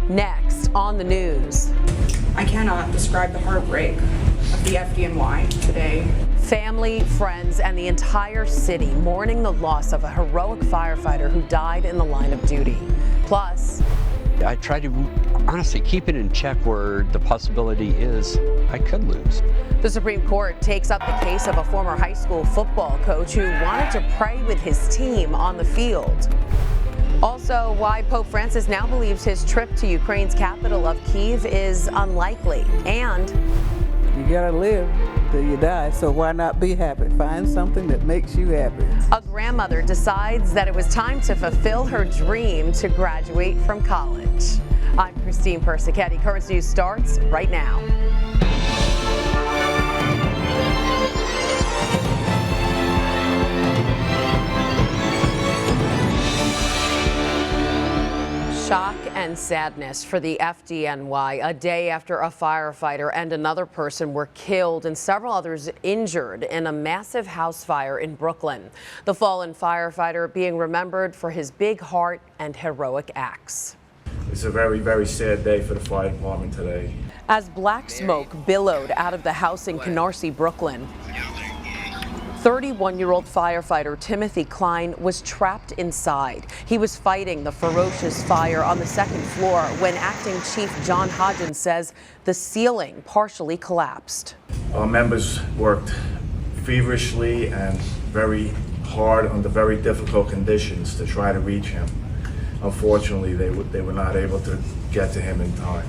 Next on the news. I cannot describe the heartbreak of the FDNY today. Family, friends, and the entire city mourning the loss of a heroic firefighter who died in the line of duty. Plus, I try to honestly keep it in check where the possibility is I could lose. the Supreme Court takes up the case of a former high school football coach who wanted to pray with his team on the field. Also, why Pope Francis now believes his trip to Ukraine's capital of Kyiv is unlikely. And you gotta live till you die, so why not be happy? Find something that makes you happy. a grandmother decides that it was time to fulfill her dream to graduate from college. I'm Christine Persichetti. Current News starts right now. Shock and sadness for the FDNY a day after a firefighter and another person were killed and several others injured in a massive house fire in Brooklyn. The fallen firefighter being remembered for his big heart and heroic acts. It's a very, very sad day for the fire department today. As black smoke billowed out of the house in Canarsie, Brooklyn, 31-year-old firefighter Timothy Klein was trapped inside. He was fighting the ferocious fire on the second floor when Acting Chief John Hodgins says the ceiling partially collapsed. Our members worked feverishly and very hard under very difficult conditions to try to reach him. Unfortunately, they were not able to get to him in time.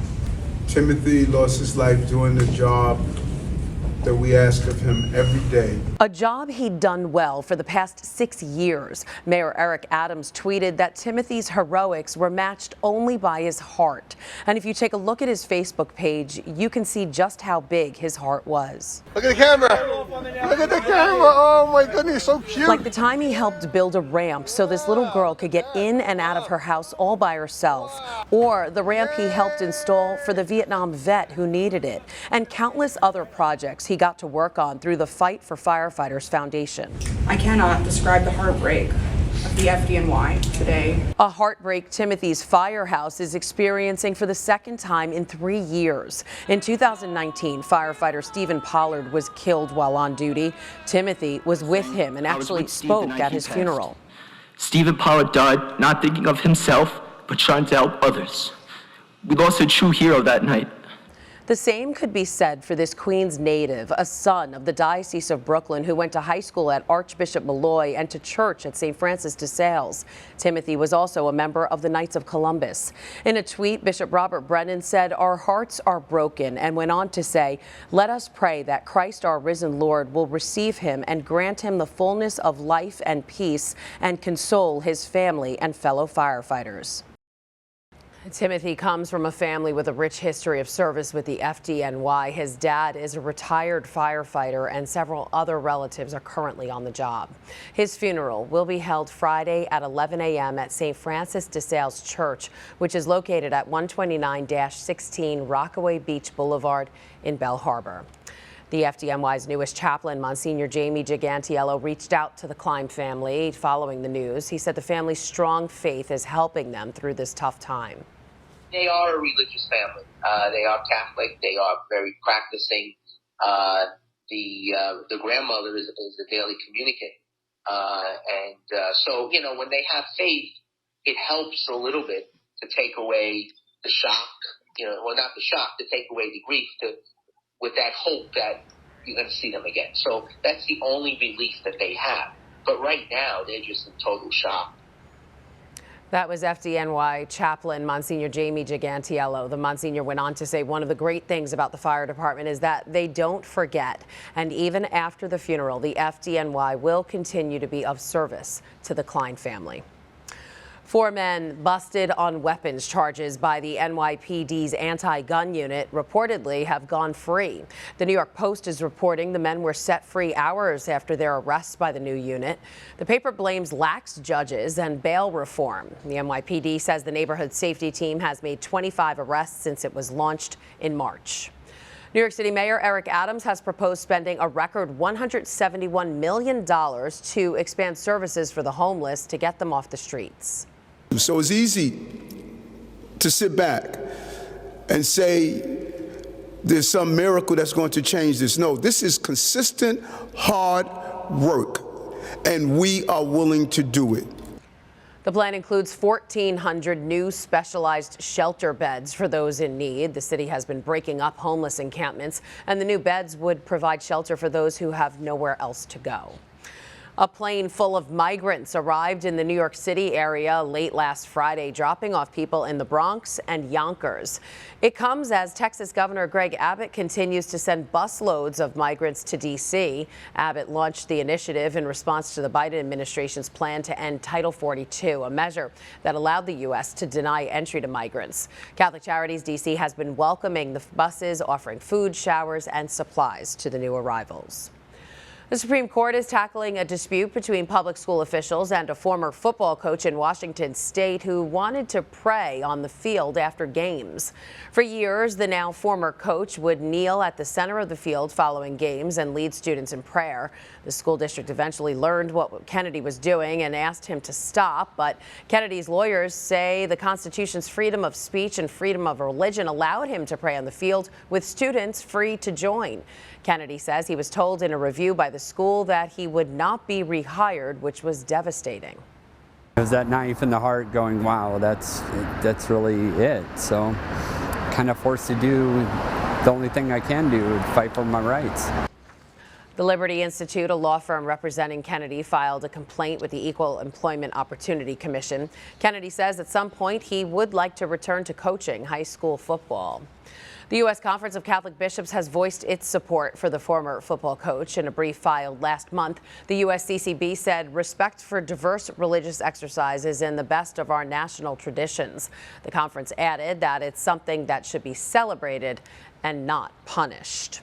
Timothy lost his life doing the job that we ask of him every day. A job he'd done well for the past 6 years. Mayor Eric Adams tweeted that Timothy's heroics were matched only by his heart. And if you take a look at his Facebook page, you can see just how big his heart was. Look at the camera. Look at the camera. Oh my goodness, so cute. Like the time he helped build a ramp so this little girl could get in and out of her house all by herself. Or the ramp he helped install for the Vietnam vet who needed it. And countless other projects he got to work on through the Fight for Firefighters Foundation. I cannot describe the heartbreak of the FDNY today. A heartbreak Timothy's firehouse is experiencing for the second time in 3 years. In 2019, firefighter Stephen Pollard was killed while on duty. Timothy was with him and actually spoke at his funeral. Stephen Pollard died not thinking of himself, but trying to help others. We lost a true hero that night. The same could be said for this Queens native, a son of the Diocese of Brooklyn who went to high school at Archbishop Malloy and to church at St. Francis de Sales. Timothy was also a member of the Knights of Columbus. In a tweet, Bishop Robert Brennan said, "Our hearts are broken," and went on to say, "Let us pray that Christ our risen Lord will receive him and grant him the fullness of life and peace and console his family and fellow firefighters." Timothy comes from a family with a rich history of service with the FDNY. His dad is a retired firefighter and several other relatives are currently on the job. His funeral will be held Friday at 11 a.m. at St. Francis de Sales Church, which is located at 129-16 Rockaway Beach Boulevard in Belle Harbor. The FDNY's newest chaplain, Monsignor Jamie Gigantiello, reached out to the Klein family following the news. He said the family's strong faith is helping them through this tough time. They are a religious family. They are Catholic. They are very practicing. The grandmother is a daily communicant. So, you know, when they have faith, it helps a little bit to take away the shock, well, not the shock, to take away the grief with that hope that you're going to see them again. So that's the only relief that they have. But right now, they're just in total shock. That was FDNY chaplain Monsignor Jamie Gigantiello. The Monsignor went on to say one of the great things about the fire department is that they don't forget. And even after the funeral, the FDNY will continue to be of service to the Klein family. 4 men busted on weapons charges by the NYPD's anti-gun unit reportedly have gone free. The New York Post is reporting the men were set free hours after their arrests by the new unit. The paper blames lax judges and bail reform. The NYPD says the neighborhood safety team has made 25 arrests since it was launched in March. New York City Mayor Eric Adams has proposed spending a record $171 million to expand services for the homeless to get them off the streets. So it's easy to sit back and say there's some miracle that's going to change this. No, this is consistent, hard work, and we are willing to do it. The plan includes 1,400 new specialized shelter beds for those in need. The city has been breaking up homeless encampments, and the new beds would provide shelter for those who have nowhere else to go. A plane full of migrants arrived in the New York City area late last Friday, dropping off people in the Bronx and Yonkers. It comes as Texas Governor Greg Abbott continues to send busloads of migrants to D.C. Abbott launched the initiative in response to the Biden administration's plan to end Title 42, a measure that allowed the U.S. to deny entry to migrants. Catholic Charities D.C. has been welcoming the buses, offering food, showers, and supplies to the new arrivals. The Supreme Court is tackling a dispute between public school officials and a former football coach in Washington state who wanted to pray on the field after games. For years, the now former coach would kneel at the center of the field following games and lead students in prayer. The school district eventually learned what Kennedy was doing and asked him to stop, but Kennedy's lawyers say the Constitution's freedom of speech and freedom of religion allowed him to pray on the field with students free to join. Kennedy says he was told in a review by the school that he would not be rehired, which was devastating. It was that knife in the heart going, wow, that's really it. So kind of forced to do the only thing I can do, fight for my rights. The Liberty Institute, a law firm representing Kennedy, filed a complaint with the Equal Employment Opportunity Commission. Kennedy says at some point he would like to return to coaching high school football. The U.S. Conference of Catholic Bishops has voiced its support for the former football coach. In a brief filed last month, the USCCB said respect for diverse religious exercise is in the best of our national traditions. The conference added that it's something that should be celebrated and not punished.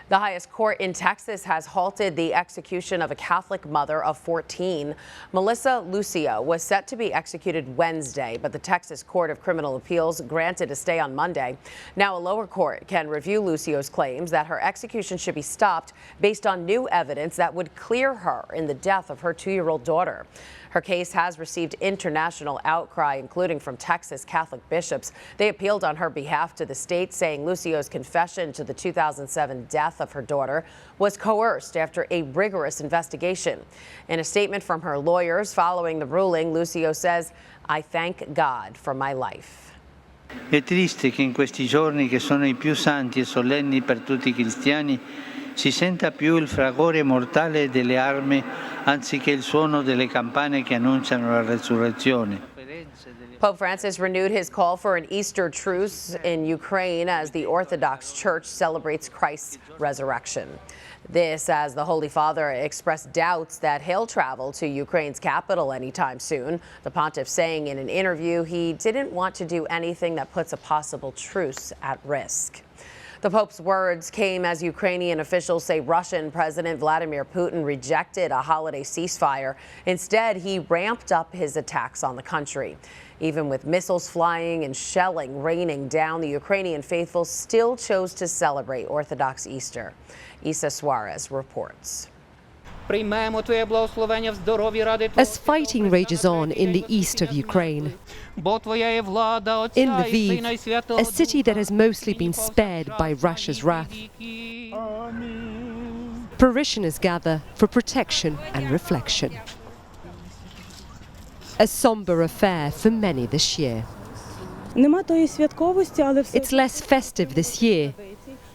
The highest court in Texas has halted the execution of a Catholic mother of 14. Melissa Lucio was set to be executed Wednesday, but the Texas Court of Criminal Appeals granted a stay on Monday. Now a lower court can review Lucio's claims that her execution should be stopped based on new evidence that would clear her in the death of her 2-year-old daughter. Her case has received international outcry, including from Texas Catholic bishops. They appealed on her behalf to the state, saying Lucio's confession to the 2007 death of her daughter was coerced after a rigorous investigation. In a statement from her lawyers following the ruling, Lucio says, "I thank God for my life." È triste che in questi giorni, che sono i più santi e solenni per tutti i cristiani, si senta più il fragore mortale delle armi anziché il suono delle campane che annunciano la resurrezione. Pope Francis renewed his call for an Easter truce in Ukraine as the Orthodox Church celebrates Christ's resurrection. This as the Holy Father expressed doubts that he'll travel to Ukraine's capital anytime soon. The pontiff saying in an interview he didn't want to do anything that puts a possible truce at risk. The Pope's words came as Ukrainian officials say Russian President Vladimir Putin rejected a holiday ceasefire. Instead, he ramped up his attacks on the country. Even with missiles flying and shelling raining down, the Ukrainian faithful still chose to celebrate Orthodox Easter. Isa Suarez reports. As fighting rages on in the east of Ukraine, in Lviv, a city that has mostly been spared by Russia's wrath, parishioners gather for protection and reflection. A somber affair for many this year. It's less festive this year,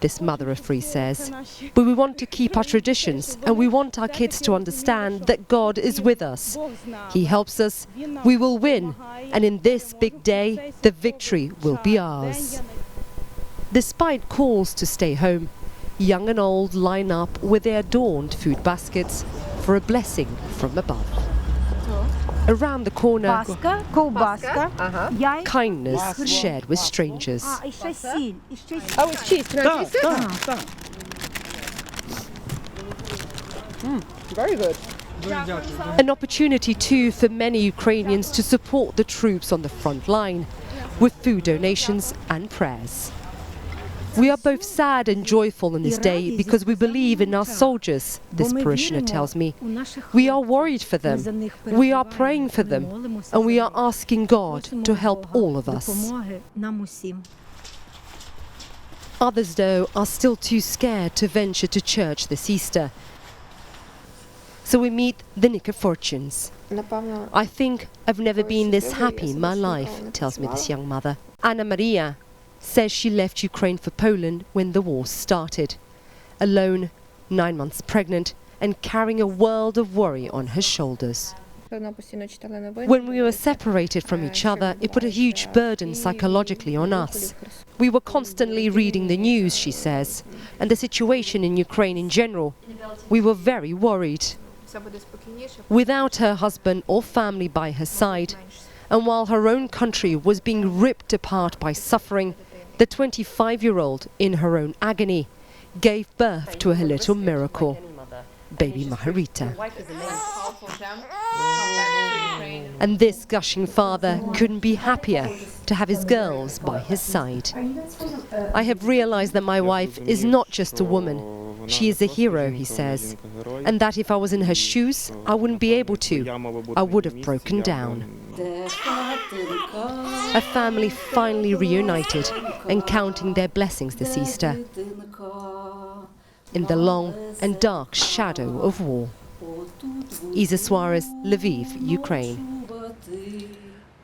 this mother of three says, but we want to keep our traditions and we want our kids to understand that God is with us. He helps us, we will win, and in this big day, the victory will be ours. Despite calls to stay home, young and old line up with their adorned food baskets for a blessing from above. Around the corner, kindness shared with strangers. Oh, it's cheese. Can I taste it? Very good. An opportunity too for many Ukrainians to support the troops on the front line with food donations and prayers. We are both sad and joyful on this day because we believe in our soldiers, this parishioner tells me. We are worried for them, we are praying for them, and we are asking God to help all of us. Others, though, are still too scared to venture to church this Easter. So we meet the Nicker Fortunes. I think I've never been this happy in my life, tells me this young mother. Anna Maria says she left Ukraine for Poland when the war started. Alone, 9 months pregnant, and carrying a world of worry on her shoulders. When we were separated from each other, it put a huge burden psychologically on us. We were constantly reading the news, she says, and the situation in Ukraine in general. We were very worried. Without her husband or family by her side, and while her own country was being ripped apart by suffering, the 25-year-old, in her own agony, gave birth to a little miracle, baby Margarita. And this gushing father couldn't be happier to have his girls by his side. I have realized that my wife is not just a woman. She is a hero, he says, and that if I was in her shoes, I wouldn't be able to. I would have broken down. A family finally reunited and counting their blessings this Easter in the long and dark shadow of war. Isa Suarez, Lviv, Ukraine.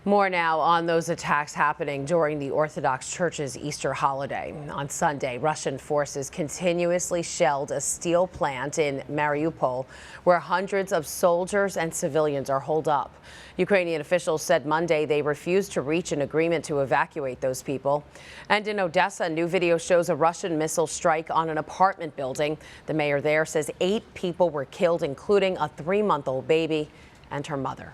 More now on those attacks happening during the Orthodox Church's Easter holiday. On Sunday, Russian forces continuously shelled a steel plant in Mariupol, where hundreds of soldiers and civilians are holed up. Ukrainian officials said Monday they refused to reach an agreement to evacuate those people. And in Odessa, a new video shows a Russian missile strike on an apartment building. The mayor there says 8 people were killed, including a 3-month-old baby and her mother.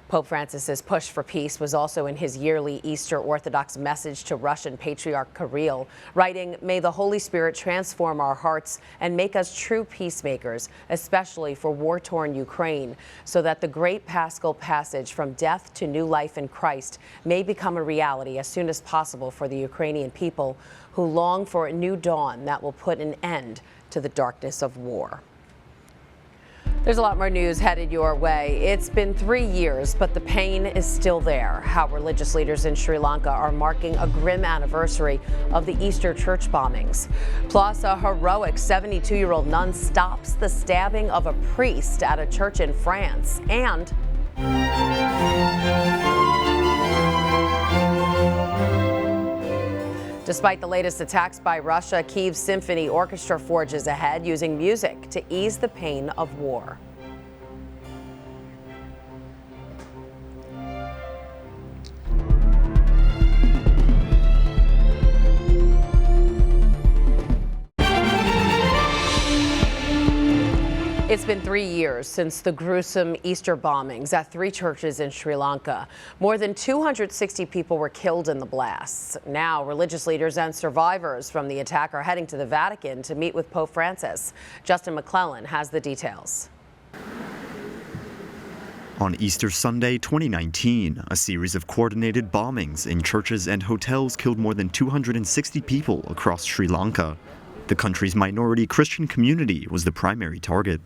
Pope Francis's push for peace was also in his yearly Easter Orthodox message to Russian Patriarch Kirill, writing, "May the Holy Spirit transform our hearts and make us true peacemakers, especially for war-torn Ukraine, so that the great paschal passage from death to new life in Christ may become a reality as soon as possible for the Ukrainian people who long for a new dawn that will put an end to the darkness of war." There's a lot more news headed your way. It's been 3 years, but the pain is still there. How religious leaders in Sri Lanka are marking a grim anniversary of the Easter church bombings. Plus, a heroic 72-year-old nun stops the stabbing of a priest at a church in France. And despite the latest attacks by Russia, Kyiv's Symphony Orchestra forges ahead, using music to ease the pain of war. It's been 3 years since the gruesome Easter bombings at 3 churches in Sri Lanka. More than 260 people were killed in the blasts. Now, religious leaders and survivors from the attack are heading to the Vatican to meet with Pope Francis. Justin McClellan has the details. On Easter Sunday 2019, a series of coordinated bombings in churches and hotels killed more than 260 people across Sri Lanka. The country's minority Christian community was the primary target.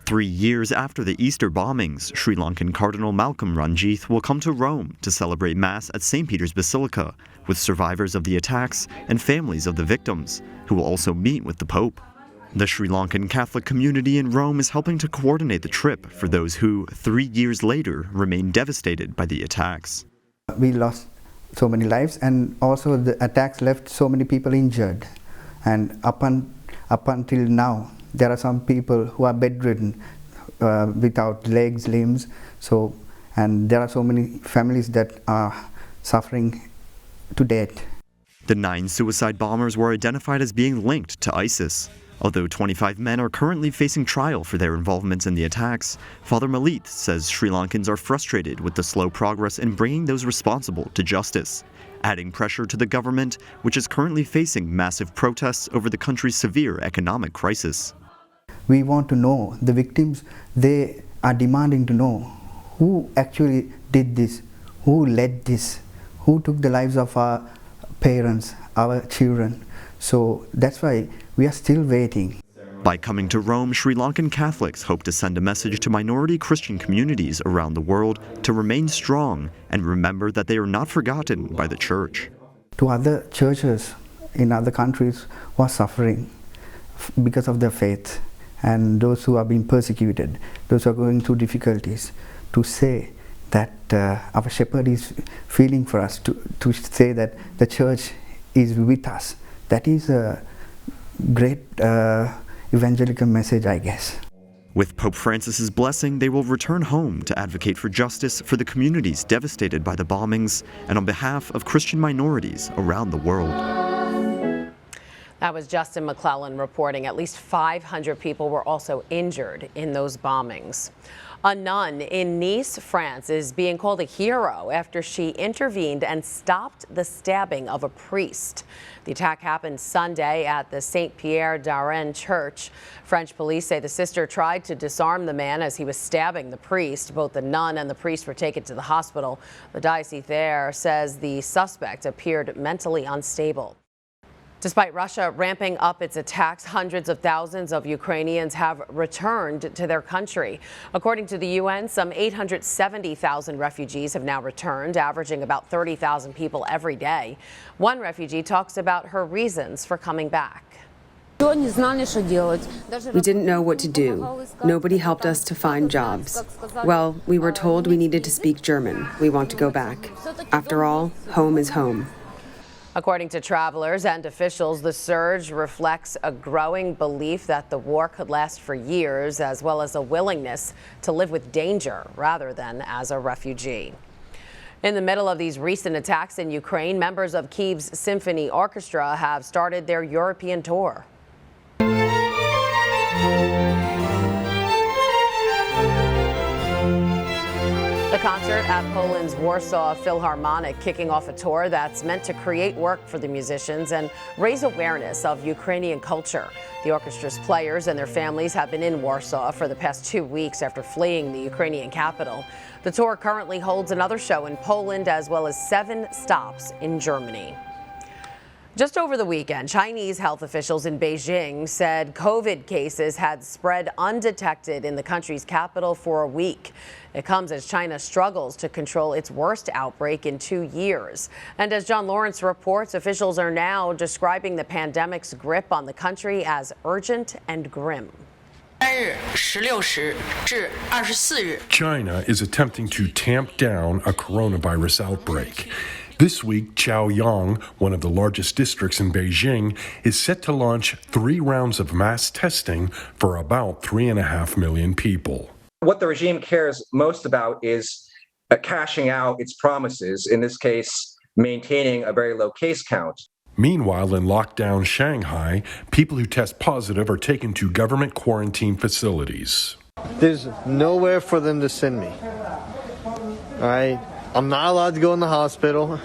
3 years after the Easter bombings, Sri Lankan Cardinal Malcolm Ranjith will come to Rome to celebrate Mass at St. Peter's Basilica with survivors of the attacks and families of the victims, who will also meet with the Pope. The Sri Lankan Catholic community in Rome is helping to coordinate the trip for those who, 3 years later, remain devastated by the attacks. We lost so many lives, and also the attacks left so many people injured. And up until now, there are some people who are bedridden, without legs, limbs. And there are so many families that are suffering to death. The 9 suicide bombers were identified as being linked to ISIS. Although 25 men are currently facing trial for their involvement in the attacks, Father Malit says Sri Lankans are frustrated with the slow progress in bringing those responsible to justice, adding pressure to the government, which is currently facing massive protests over the country's severe economic crisis. We want to know the victims. They are demanding to know who actually did this, who led this, who took the lives of our parents, our children. So that's why we are still waiting. By coming to Rome, Sri Lankan Catholics hope to send a message to minority Christian communities around the world to remain strong and remember that they are not forgotten by the Church. To other churches in other countries who are suffering because of their faith, and those who are being persecuted, those who are going through difficulties, to say that our shepherd is feeling for us, to say that the church is with us. That is a great evangelical message, I guess. With Pope Francis's blessing, they will return home to advocate for justice for the communities devastated by the bombings and on behalf of Christian minorities around the world. That was Justin McClellan reporting. At least 500 people were also injured in those bombings. A nun in Nice, France, is being called a hero after she intervened and stopped the stabbing of a priest. The attack happened Sunday at the Saint Pierre d'Arène church. French police say the sister tried to disarm the man as he was stabbing the priest. Both the nun and the priest were taken to the hospital. The diocese there says the suspect appeared mentally unstable. Despite Russia ramping up its attacks, hundreds of thousands of Ukrainians have returned to their country. According to the UN, some 870,000 refugees have now returned, averaging about 30,000 people every day. One refugee talks about her reasons for coming back. We didn't know what to do. Nobody helped us to find jobs. Well, we were told we needed to speak German. We want to go back. After all, home is home. According to travelers and officials, the surge reflects a growing belief that the war could last for years, as well as a willingness to live with danger rather than as a refugee. In the middle of these recent attacks in Ukraine, members of Kyiv's Symphony Orchestra have started their European tour. The concert at Poland's Warsaw Philharmonic kicking off a tour that's meant to create work for the musicians and raise awareness of Ukrainian culture. The orchestra's players and their families have been in Warsaw for the past 2 weeks after fleeing the Ukrainian capital. The tour currently holds another show in Poland as well as 7 stops in Germany. Just over the weekend, Chinese health officials in Beijing said COVID cases had spread undetected in the country's capital for a week. It comes as China struggles to control its worst outbreak in 2 years. And as John Lawrence reports, officials are now describing the pandemic's grip on the country as urgent and grim. China is attempting to tamp down a coronavirus outbreak. This week, Chaoyang, one of the largest districts in Beijing, is set to launch 3 rounds of mass testing for about 3.5 million people. What the regime cares most about is cashing out its promises, in this case, maintaining a very low case count. Meanwhile, in lockdown Shanghai, people who test positive are taken to government quarantine facilities. There's nowhere for them to send me. All right? I'm not allowed to go in the hospital,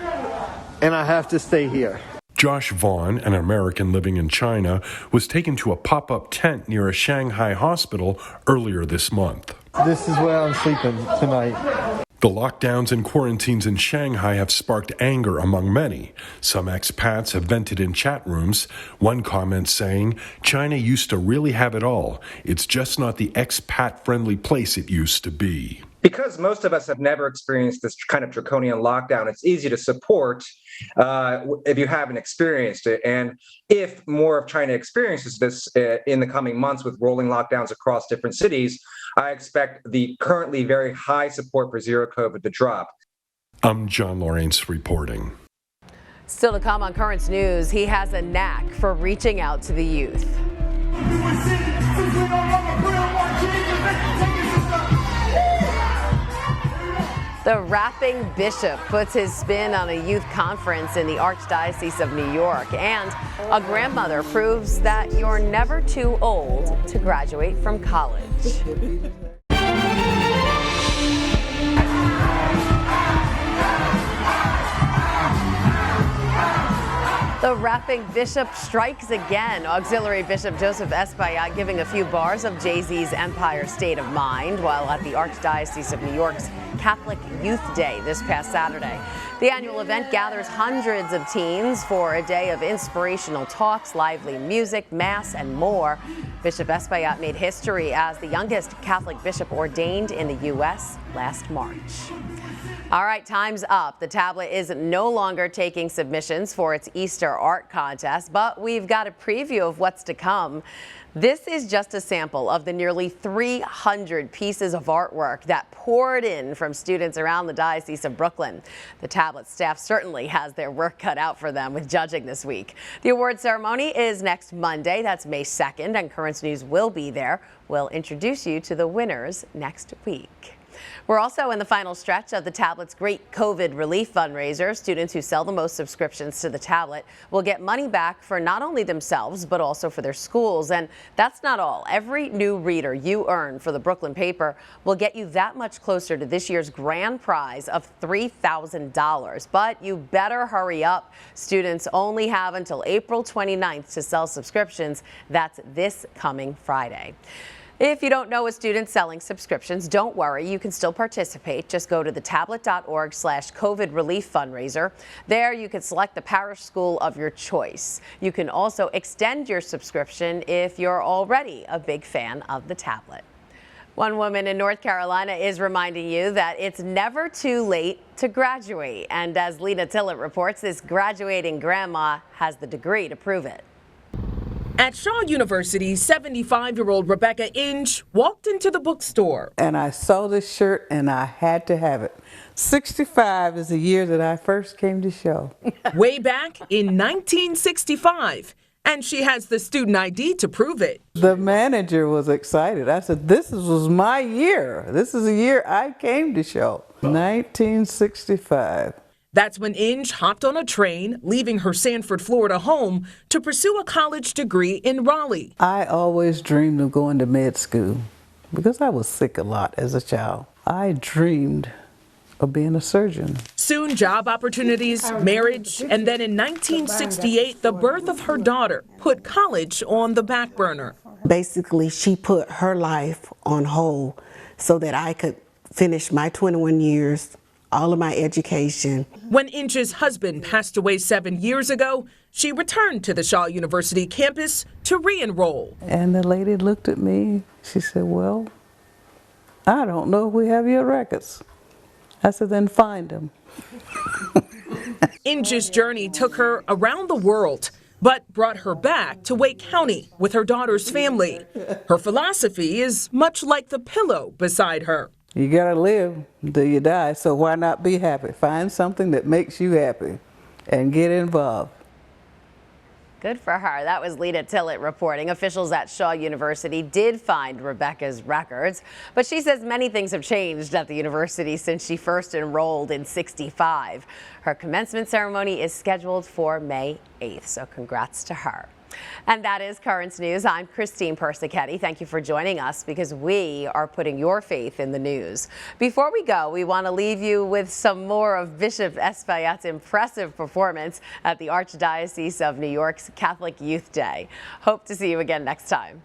and I have to stay here. Josh Vaughn, an American living in China, was taken to a pop-up tent near a Shanghai hospital earlier this month. This is where I'm sleeping tonight. The lockdowns and quarantines in Shanghai have sparked anger among many. Some expats have vented in chat rooms. One comment saying, "China used to really have it all. It's just not the expat-friendly place it used to be." Because most of us have never experienced this kind of draconian lockdown, it's easy to support if you haven't experienced it. And if more of China experiences this in the coming months with rolling lockdowns across different cities, I expect the currently very high support for zero COVID to drop. I'm John Lawrence reporting. Still to come on Currents News, he has a knack for reaching out to the youth. The rapping bishop puts his spin on a youth conference in the Archdiocese of New York, and a grandmother proves that you're never too old to graduate from college. The rapping bishop strikes again. Auxiliary Bishop Joseph Espaillat giving a few bars of Jay-Z's Empire State of Mind while at the Archdiocese of New York's Catholic Youth Day this past Saturday. The annual event gathers hundreds of teens for a day of inspirational talks, lively music, mass, and more. Bishop Espaillat made history as the youngest Catholic bishop ordained in the U.S. last March. All right, time's up. The tablet is no longer taking submissions for its Easter art contest, but we've got a preview of what's to come. This is just a sample of the nearly 300 pieces of artwork that poured in from students around the Diocese of Brooklyn. The tablet staff certainly has their work cut out for them with judging this week. The award ceremony is next Monday, that's May 2nd, and Currents News will be there. We'll introduce you to the winners next week. We're also in the final stretch of the tablet's great COVID relief fundraiser. Students who sell the most subscriptions to the tablet will get money back for not only themselves, but also for their schools. And that's not all. Every new reader you earn for the Brooklyn paper will get you that much closer to this year's grand prize of $3,000. But you better hurry up. Students only have until April 29th to sell subscriptions. That's this coming Friday. If you don't know a student selling subscriptions, don't worry, you can still participate. Just go to thetablet.org/COVID relief fundraiser. There you can select the parish school of your choice. You can also extend your subscription if you're already a big fan of the tablet. One woman in North Carolina is reminding you that it's never too late to graduate. And as Lena Tillett reports, this graduating grandma has the degree to prove it. At Shaw University, 75-year-old Rebecca Inge walked into the bookstore. And I saw this shirt and I had to have it. 65 is the year that I first came to Shaw. Way back in 1965. And she has the student ID to prove it. The manager was excited. I said, this was my year. This is the year I came to Shaw. 1965. That's when Inge hopped on a train, leaving her Sanford, Florida home to pursue a college degree in Raleigh. I always dreamed of going to med school because I was sick a lot as a child. I dreamed of being a surgeon. Soon job opportunities, marriage, and then in 1968, the birth of her daughter put college on the back burner. Basically, she put her life on hold so that I could finish my 21 years, all of my education. When Inge's husband passed away 7 years ago, she returned to the Shaw University campus to re-enroll. And the lady looked at me. She said, well, I don't know if we have your records. I said, then find them. Inge's journey took her around the world, but brought her back to Wake County with her daughter's family. Her philosophy is much like the pillow beside her. You gotta live till you die, so why not be happy? Find something that makes you happy and get involved. Good for her. That was Lena Tillett reporting. Officials at Shaw University did find Rebecca's records, but she says many things have changed at the university since she first enrolled in '65. Her commencement ceremony is scheduled for May 8th, so congrats to her. And that is Currents News. I'm Christine Persichetti. Thank you for joining us because we are putting your faith in the news. Before we go, we want to leave you with some more of Bishop Espaillat's impressive performance at the Archdiocese of New York's Catholic Youth Day. Hope to see you again next time.